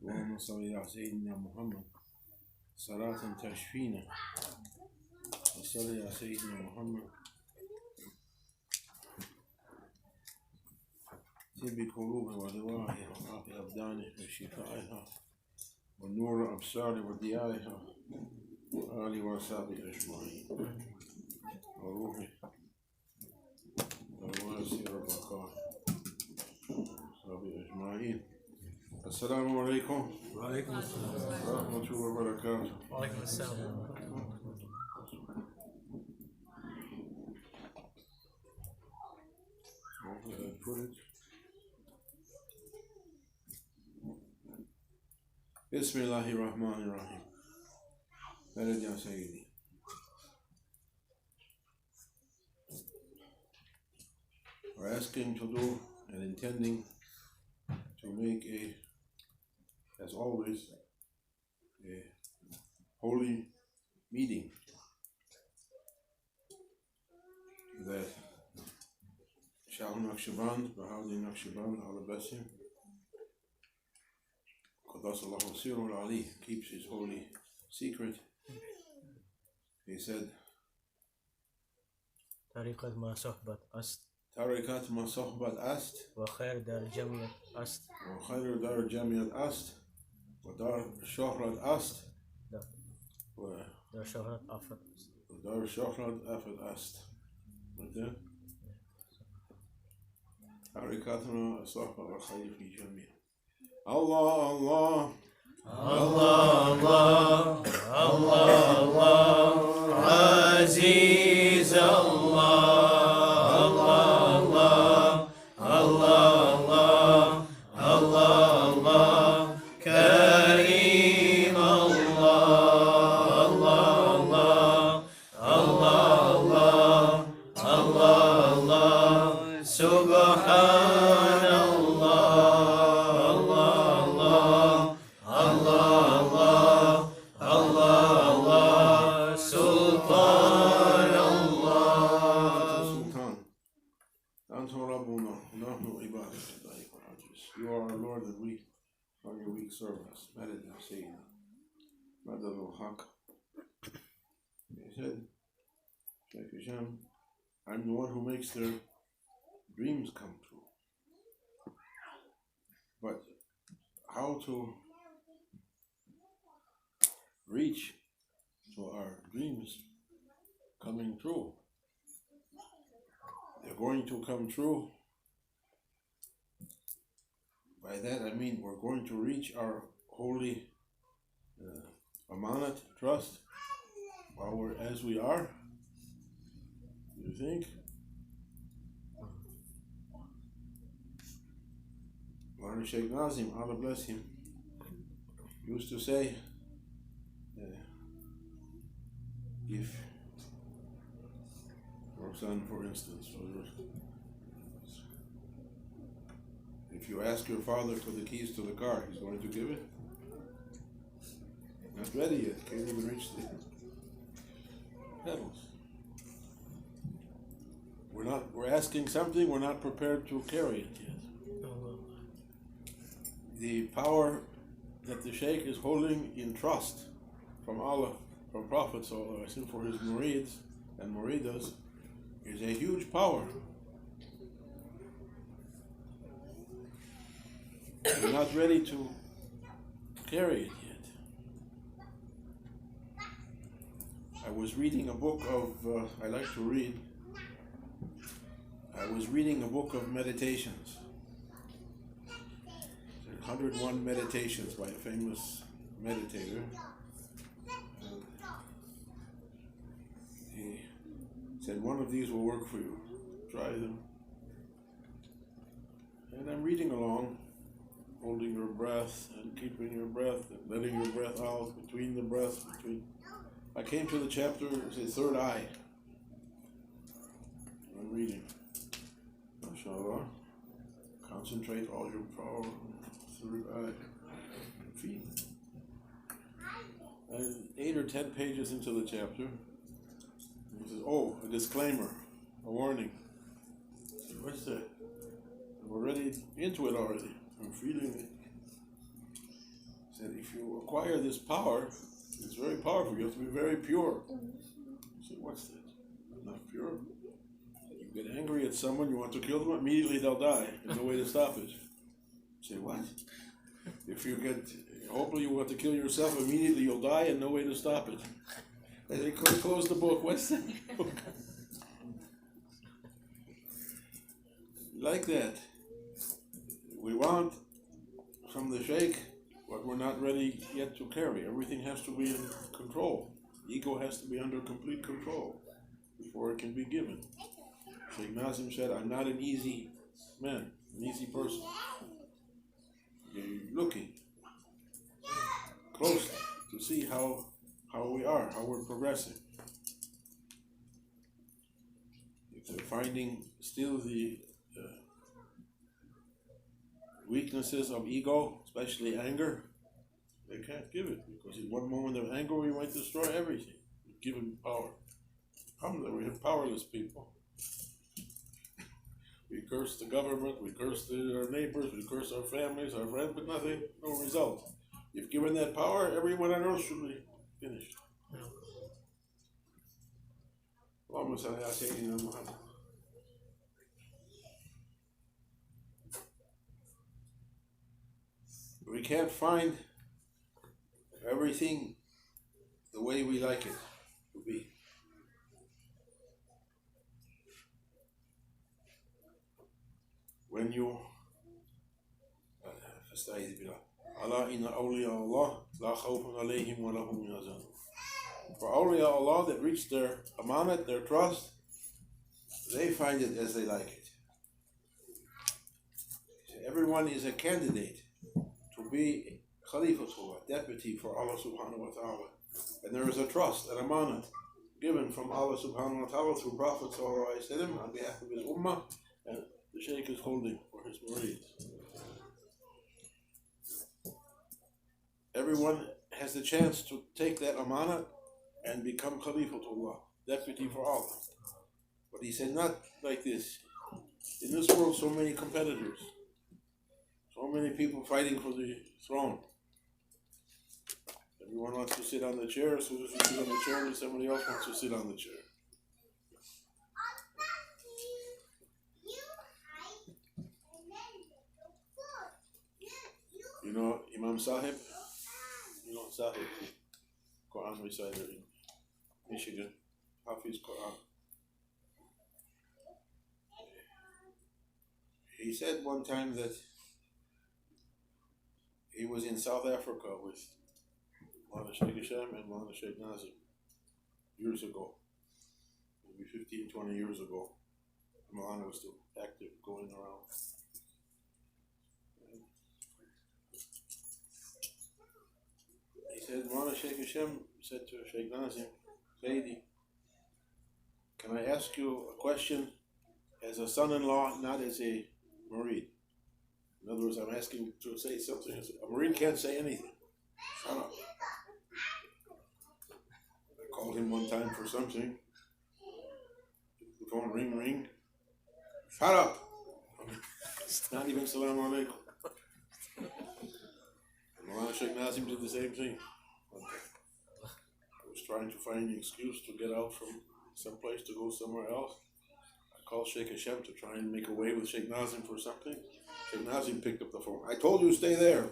اللهم صل على سيدنا محمد صلاة تشفينا وصل على سيدنا محمد طب قلوبها ودوائها وعافية أبدانها وشفائها ونور أبصارها وضيائها وآل وأصحابه أجمعين وروحه وواسع البقاء وأصحابه أجمعين. السلام عليكم. وعليكم السلام ورحمة الله وبركاته. وعليكم السلام. بسم الله الرحمن الرحيم. بلد يا سيدي. We're asking to do and intending to make as always, a holy meeting that Shaykh Baha'u'llah Naqshband, Allah bless him, Qaddasallahu Sirul Ali, keeps his holy secret. He said, طريقة ما صحبة أست Tariqat ma sohbat ast, وخير دار جميع أست وخير دار جميع ast, ودار شهرة ast, دار شهرة أفضل ودار شهرة أفضل ast. Right there? حركاتنا الصحبة والخير في جميع. الله الله الله الله الله الله عزيز الله الله الله الله الله الله كريم الله الله الله الله الله سبحان الله الله الله الله سلطان الله. Sultan. Antu Rabbuna, Nahnu Ibadah, you are our Lord and we are your weak servants. Madad ya Sayyidina. Madad Abdul Haqq. He said, Shaykh Hisham, I'm the one who makes their dreams come true. But how to reach to our dreams coming true? They're going to come true. By that I mean we're going to reach our holy amanat, trust, while we're as we are. You think? Our Shaykh Nazim, Allah bless him, used to say, if your son, for instance, if you ask your father for the keys to the car, he's going to give it? Not ready yet, can't even reach the pedals. We're asking something, we're not prepared to carry it yet. The power that the Shaykh is holding in trust from Allah, from Prophet ﷺ, for his murids and muridas is a huge power. We're not ready to carry it yet. I was reading a book of, I like to read, I was reading a book of meditations. 101 meditations by a famous meditator. And he said, one of these will work for you. Try them. And I'm reading along, holding your breath and keeping your breath and letting your breath out between the breaths. I came to the chapter, it's a third eye. I'm reading. MashaAllah. Concentrate all your power. Third eye. Feet. And 8 or 10 pages into the chapter, he says, oh, a disclaimer, a warning. I said, what's that? I'm already into it already. I'm feeling it. you acquire this power, it's very powerful. You have to be very pure. You say, what's that? I'm not pure. You get angry at someone, you want to kill them, immediately they'll die. There's no way to stop it. You say, what? If you get, hopefully you want to kill yourself, immediately you'll die and no way to stop it. And they close the book. What's that book? Like that. We want from the Shaykh what we're not ready yet to carry. Everything has to be in control. Ego has to be under complete control before it can be given. Shaykh Nazim said, I'm not an easy man, an easy person. You're looking closely to see how we are, how we're progressing. If they're finding still the weaknesses of ego, especially anger, they can't give it, because in one moment of anger we might destroy everything. We give them power. Problem that we have powerless people. We curse the government, we curse our neighbors, we curse our families, our friends, but nothing, no result. If given that power, everyone on earth should be finished. Allahumma salli ala Sayyidina Muhammad. We can't find everything the way we like it to be. When you Allah inna awliya Allah la khawfun alayhim wa lahum yahzanun. For awliya Allah that reach their amanat, their trust, they find it as they like it. Everyone is a candidate to be Khalifatullah, deputy for Allah subhanahu wa ta'ala. And there is a trust, an amanat, given from Allah subhanahu wa ta'ala through Prophet sallallahu alayhi wa sallam on behalf of his ummah, and the Shaykh is holding for his murids. Everyone has the chance to take that amanat and become Khalifatullah, deputy for Allah. But he said, not like this. In this world, so many competitors, so many people fighting for the throne. Everyone wants to sit on the chair. As soon as you sit on the chair, then somebody else wants to sit on the chair. You know Imam Sahib? You know Sahib, Quran reciter in Michigan, Hafiz Quran. He said one time that he was in South Africa with Mawlana Shaykh Hisham and Mawlana Shaykh Nazim years ago, maybe 15, 20 years ago. Mawlana was still active, going around. He said, Mawlana Shaykh Hisham said to Shaykh Nazim, Sayyidi, can I ask you a question as a son-in-law, not as a Murid? In other words, I'm asking to say something. A Murid can't say anything. Shut up. I called him one time for something. The phone ring. Shut up. Not even Salaam Alaikum. Mawlana Shaykh Nazim did the same thing. I was trying to find an excuse to get out from some place to go somewhere else. I called Shaykh Hashem to try and make a way with Shaykh Nazim for something. Shaykh Nazim picked up the phone. I told you stay there.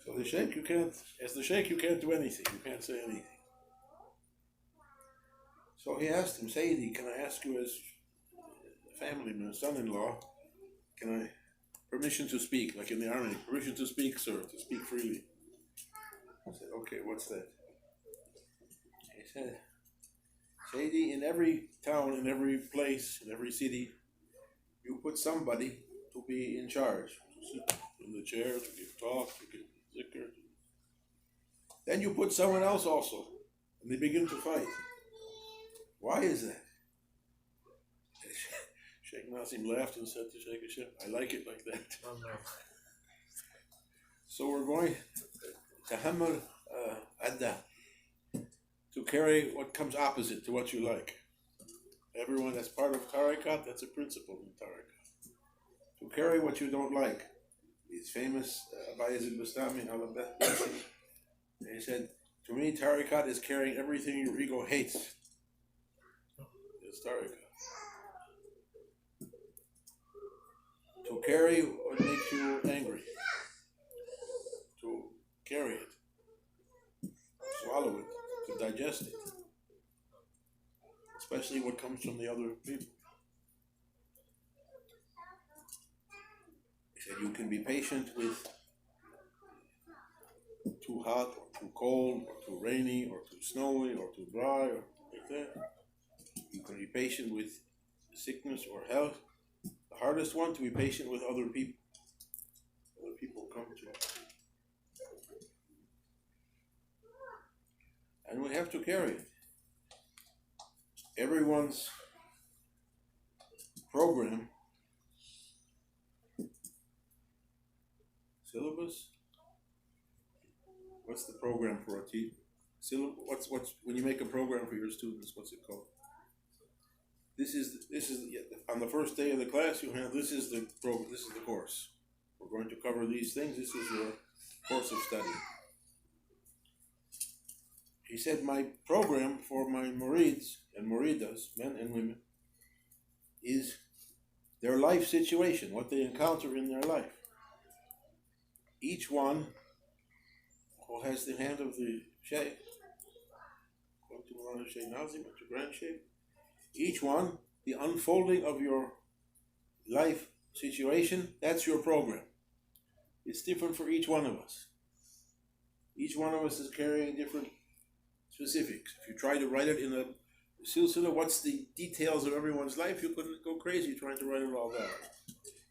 So the Shaykh, as the Shaykh, you can't do anything. You can't say anything. So he asked him, Sayyidi, can I ask you as a family man, son-in-law, can I permission to speak, like in the army, permission to speak, sir, to speak freely? I said, okay, what's that? He said, Sayyidi, in every town, in every place, in every city, you put somebody to be in charge, to sit in the chair, to give talk, to give zikr. Then you put someone else also, and they begin to fight. Why is that? Shaykh Nazim laughed and said to Shaykh Hashem, I like it like that. Oh, no. So we're going to Hamar Adda, to carry what comes opposite to what you like. Everyone that's part of Tariqat, that's a principle in Tariqat. To carry what you don't like. He's famous, Bayezid Bastami, Allah bless him. He said, to me, tariqat is carrying everything your ego hates. It's tariqat. To carry what makes you angry. To carry it. Swallow it. To digest it. Especially what comes from the other people. He said you can be patient with too hot or too cold or too rainy or too snowy or too dry or like that. You can be patient with sickness or health. The hardest one to be patient with other people. Other people come to us. And we have to carry it. Everyone's program, syllabus. What's the program for a teacher? What's when you make a program for your students? What's it called? This is on the first day of the class. You have this is the program. This is the course. We're going to cover these things. This is your course of study. He said my program for my murids and muridas, men and women, is their life situation, what they encounter in their life. Each one who has the hand of the Shaykh, Shaykh Nazim, to Grand Shaykh, each one, the unfolding of your life situation, that's your program. It's different for each one of us. Each one of us is carrying different specifics. If you try to write it in a silsila, what's the details of everyone's life, you couldn't go crazy trying to write it all down.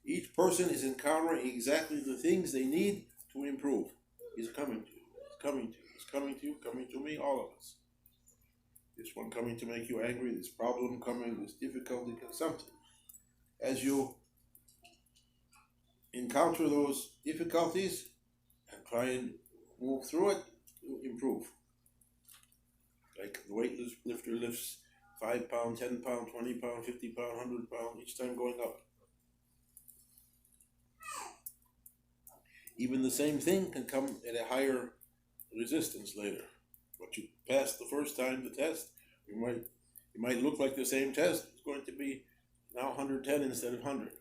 Each person is encountering exactly the things they need to improve. He's coming to you. He's coming to you. He's coming to you, coming to me, all of us. This one coming to make you angry, this problem coming, this difficulty, something. As you encounter those difficulties and try and move through it, you improve. Like the weightlifter lifts 5 pound, 10 pound, 20 pound, 50 pound, 100 pound, each time going up. Even the same thing can come at a higher resistance later. What you passed the first time, the test, it might look like the same test. It's going to be now 110 instead of 100. It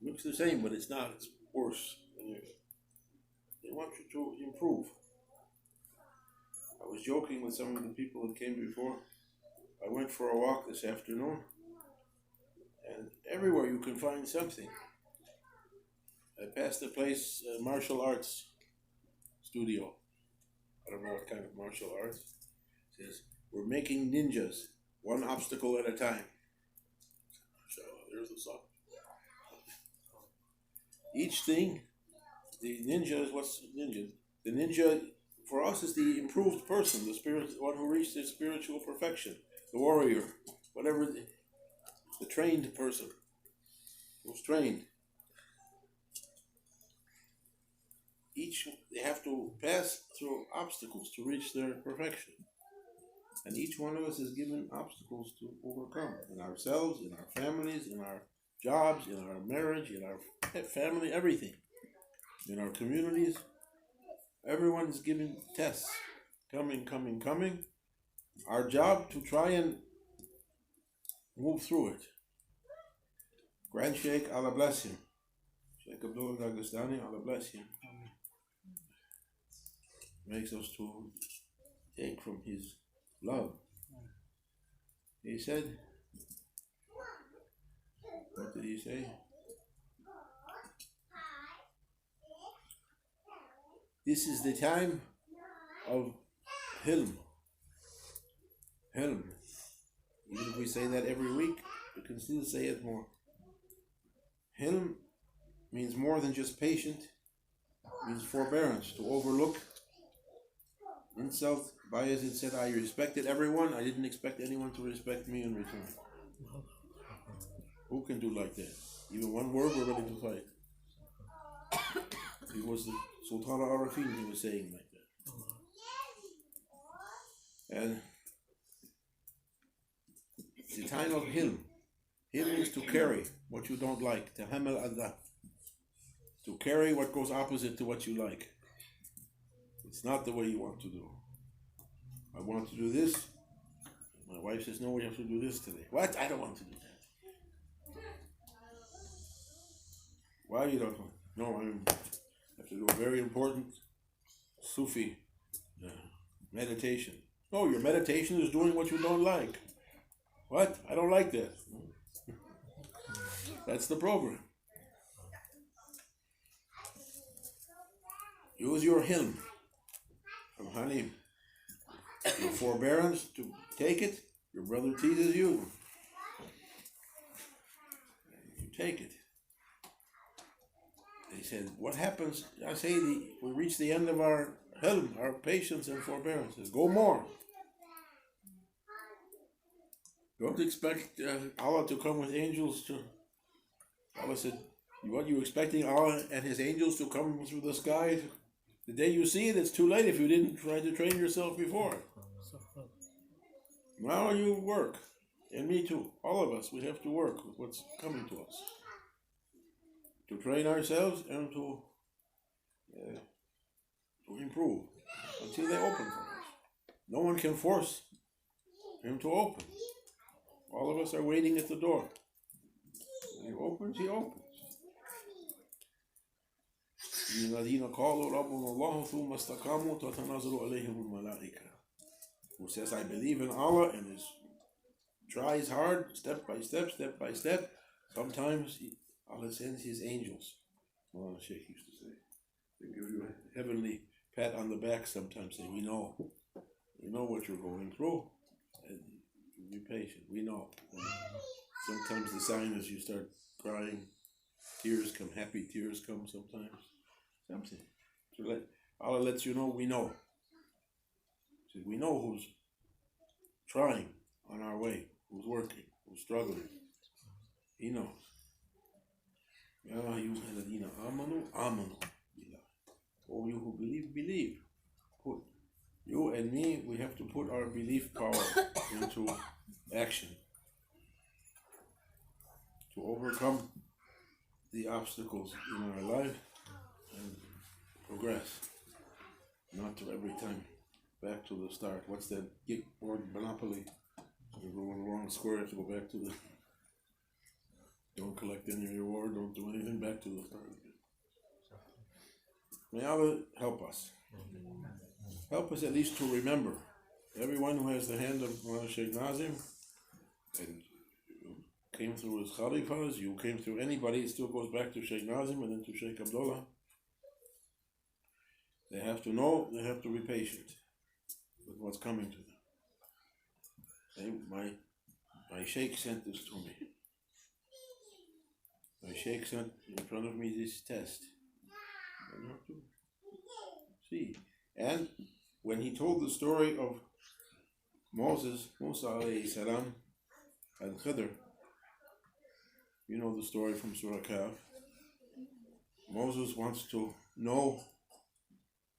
looks the same, but it's not. It's worse. They want you to improve. I was joking with some of the people that came before. I went for a walk this afternoon, and everywhere you can find something. I passed a place, martial arts studio. I don't know what kind of martial arts. It says, we're making ninjas, one obstacle at a time. So there's the song. Each thing, the ninja is what's ninja? The ninja for us is the improved person, the one who reached the spiritual perfection, the warrior, whatever, the trained person who's trained. They have to pass through obstacles to reach their perfection. And each one of us is given obstacles to overcome in ourselves, in our families, in our jobs, in our marriage, in our family, everything. In our communities, everyone is given tests. Coming. Our job to try and move through it. Grand Shaykh, Allah bless him. Shaykh Abdul Haqq, Allah bless him. Makes us to take from his love. He said, what did he say? This is the time of hilm. Hilm. Even if we say that every week, we can still say it more. Hilm means more than just patient. It means forbearance, to overlook insult. Bayezid said, I respected everyone. I didn't expect anyone to respect me in return. Who can do like that? Even one word, we're ready to fight. He was the Sultan al-Arafin, he was saying like that. And the time of hilm. Hilm means to carry what you don't like. Tahammal adha. to carry what goes opposite to what you like. It's not the way you want to do. I want to do this. My wife says, no, we have to do this today. What? I don't want to do that. Why you don't want? No, I have to do a very important Sufi meditation. No, your meditation is doing what you don't like. What? I don't like that. That's the program. Use your hilm from Halim. Your forbearance to take it. Your brother teases you. You take it. They said, what happens? I say we reach the end of our hilm, our patience and forbearance. Says, go more. Don't expect Allah to come with angels to... Allah said, what, you expecting Allah and His angels to come through the sky? The day you see it, it's too late if you didn't try to train yourself before. Now you work. And me too. All of us, we have to work with what's coming to us. To train ourselves and to improve until they open for us. No one can force Him to open. All of us are waiting at the door. When He opens, He opens. Who says, I believe in Allah and tries hard, step by step, sometimes Allah sends His angels. Well, Shaykh used to say, they give you a heavenly pat on the back sometimes, say, we know what you're going through, and be patient, we know. And sometimes the sign is you start crying, tears come, happy tears come sometimes. Something. So Allah lets you know, we know. So we know who's trying on our way, who's working, who's struggling. He knows. Ya ayyuhalladhina amanu, amanu billah. Oh, you who believe, believe. You and me, we have to put our belief power into action to overcome the obstacles in our life and progress. Not to every time back to the start. What's that gig board monopoly? You go in the wrong square, you have to go back to the... Don't collect any reward, don't do anything, back to the start again. May Allah help us. Help us at least to remember. Everyone who has the hand of Shaykh Nazim and came through his Khalifas, you came through anybody, it still goes back to Shaykh Nazim and then to Shaykh Abdullah. They have to know, they have to be patient with what's coming to them. My Shaykh sent this to me. My Shaykh sent in front of me this test. I have to see. And when he told the story of Musa alayhi salam, and Khidr, you know the story from Surah Kahf. Moses wants to know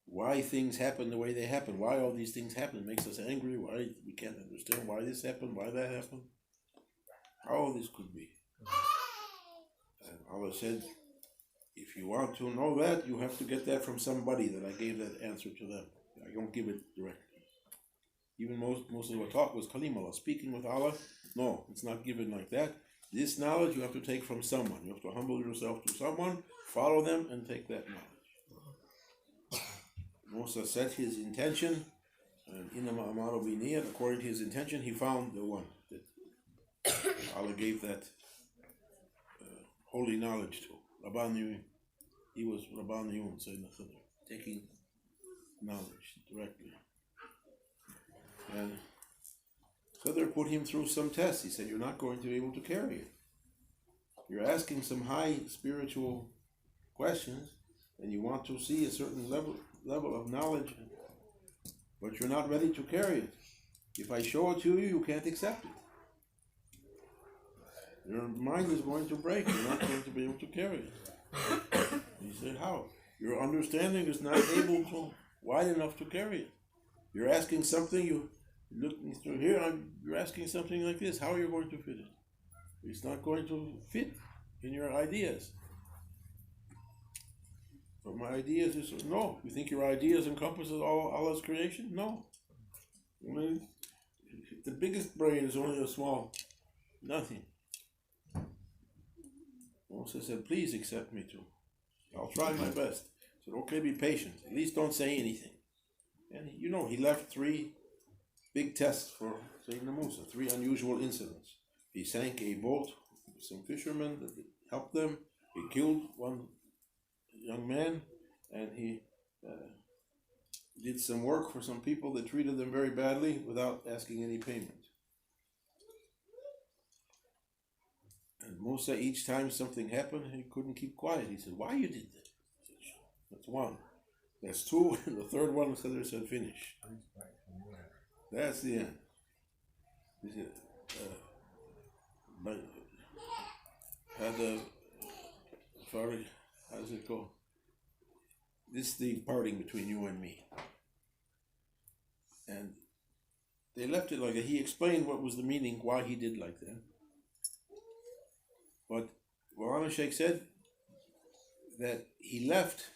why things happen the way they happen, why all these things happen. It makes us angry, why we can't understand why this happened, why that happened, how all this could be. And Allah said, if you want to know that, you have to get that from somebody that I gave that answer to them. I don't give it directly. Even most of what talk was Kalim Allah, speaking with Allah. No, it's not given like that. This knowledge you have to take from someone. You have to humble yourself to someone, follow them, and take that knowledge. Musa set his intention, and Innama Amaru Biniyat, according to his intention, he found the one that Allah gave that holy knowledge to. Rabbaniyun. He was Rabbaniyun, Sayyidina Khidr, taking knowledge directly. And Khidr put him through some tests. He said, you're not going to be able to carry it. You're asking some high spiritual questions, and you want to see a certain level of knowledge, but you're not ready to carry it. If I show it to you, you can't accept it. Your mind is going to break. You're not going to be able to carry it. He said, how? Your understanding is not able to, wide enough to carry it. You're asking something, you're looking through here, you're asking something like this. How are you going to fit it? It's not going to fit in your ideas. But my ideas is no. You think your ideas encompasses all Allah's creation? No. I mean, the biggest brain is only a small nothing. Moses said, please accept me too. I'll try my best. He said, okay, be patient. At least don't say anything. And he left 3 big tests for Sayyidina Musa, 3 unusual incidents. He sank a boat with some fishermen that helped them. He killed one young man, and he did some work for some people that treated them very badly without asking any payment. And Musa, each time something happened, he couldn't keep quiet. He said, why you did that? Said, that's 1. That's 2. And the 3rd one, the said, finish. That's the end. He said, sorry, how does it go? This is the parting between you and me. And they left it like that. He explained what was the meaning, why he did like that. But Maulana Shaykh said that he left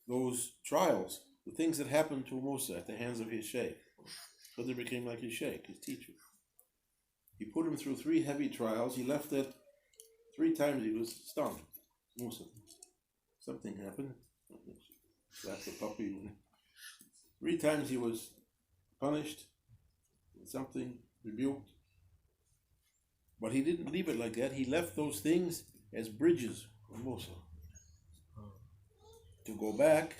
those trials, the things that happened to Musa at the hands of his Shaykh, so they became like his Shaykh, his teacher. He put him through 3 heavy trials. He left that 3 times he was stunned. Musa. Something happened. Slapped the puppy. 3 times he was punished. Something rebuked. But he didn't leave it like that. He left those things as bridges for Musa to go back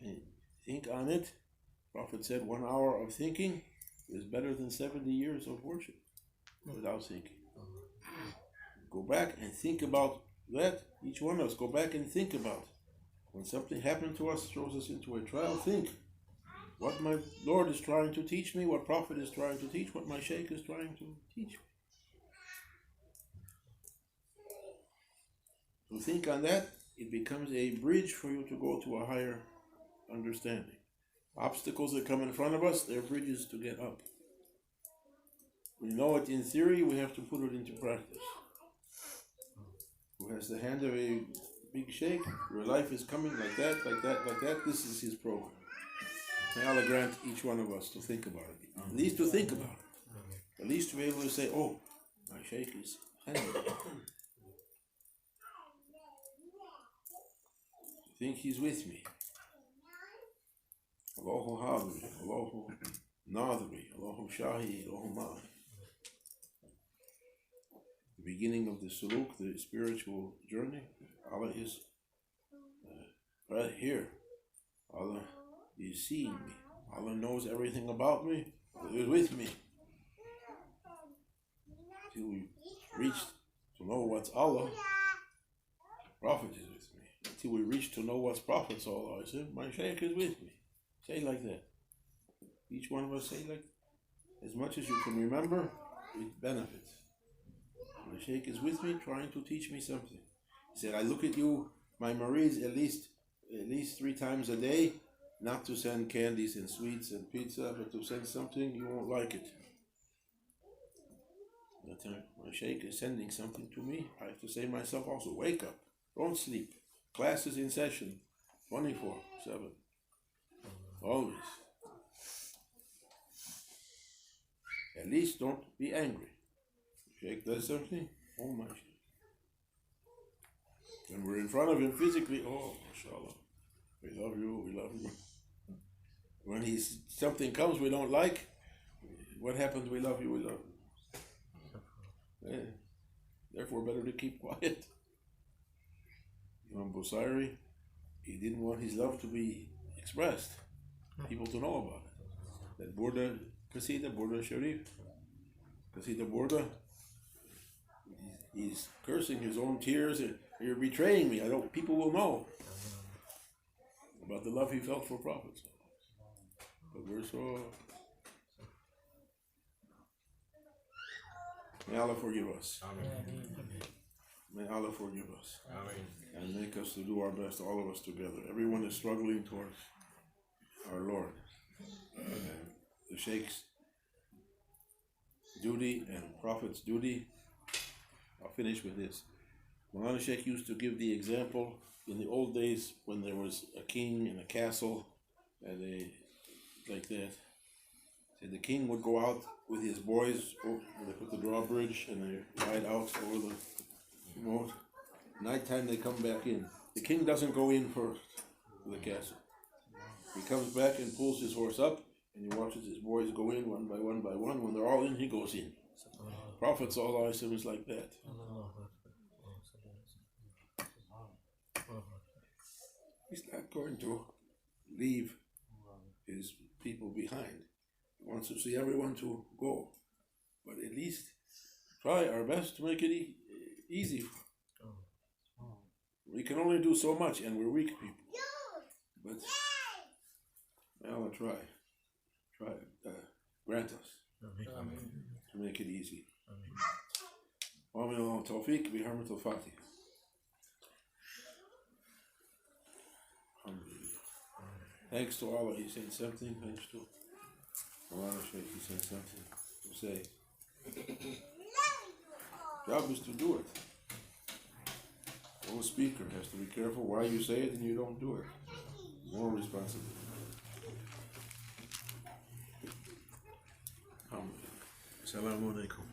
and think on it. The Prophet said 1 hour of thinking is better than 70 years of worship without thinking. Go back and think about that. Each one of us go back and think about when something happened to us, throws us into a trial. Think what my Lord is trying to teach me, what Prophet is trying to teach, what my Shaykh is trying to teach me. To think on that, it becomes a bridge for you to go to a higher understanding. Obstacles that come in front of us, they're bridges to get up. We know it in theory, we have to put it into practice. Who has the hand of a big Shaykh, your life is coming like that, like that, like that. This is his program. May Allah grant each one of us to think about it. At least to think about it. At least to be able to say, oh, my Shaykh is handling it. Think he's with me. Allahu Hadri, Allahu Nadri, Allahu Shahi, Allahu Ma'i. The beginning of the suluk, the spiritual journey, Allah is right here. Allah is seeing me. Allah knows everything about me. Allah is with me. Till we reach to know what's Allah, Prophet is with me. Until we reach to know what's Prophet, so I said, my Shaykh is with me. Say like that. Each one of us say like that. As much as you can remember, it benefits. My Shaykh is with me, trying to teach me something. He said, I look at you, my marids, at least 3 times a day, not to send candies and sweets and pizza, but to send something, you won't like it. That time, my Shaykh is sending something to me. I have to say myself also, wake up, don't sleep. Class is in session, 24/7. Always. At least don't be angry. Shaykh does something, oh my Shaykh. When we're in front of him physically, oh, mashallah, we love you, we love you. When something comes we don't like, what happens? We love you, we love you. Yeah. Therefore, better to keep quiet. Imam Busairi, he didn't want his love to be expressed, people to know about it. That Burda Qasida, Burda Sharif, Qasida Burda, he's cursing his own tears, and you're betraying me. People will know about the love he felt for prophets. But we're so. May Allah forgive us. Amen. May Allah forgive us. Amen. And make us to do our best, all of us together. Everyone is struggling towards our Lord. And the Shaykh's duty and Prophet's duty, I'll finish with this. Maulana Sheikh used to give the example in the old days when there was a king in a castle and like that. Said the king would go out with his boys, they put the drawbridge and they ride out over the moat. Nighttime they come back in. The king doesn't go in first to the castle. He comes back and pulls his horse up and he watches his boys go in one by one by one. When they're all in, he goes in. Prophet Sallallahu Alaihi Wasallam is like that. He's not going to leave his people behind. He wants to see everyone to go. But at least try our best to make it easy. We can only do so much and we're weak people. But may Allah try, grant us to make it easy. Amin. Tawfiq bi harmatul Fatiha. Thanks to Allah, he said something. Thanks to Maulana Sheikh, he said something to say. Job is to do it. The speaker has to be careful why you say it and you don't do it. More responsibility. Assalamu alaikum.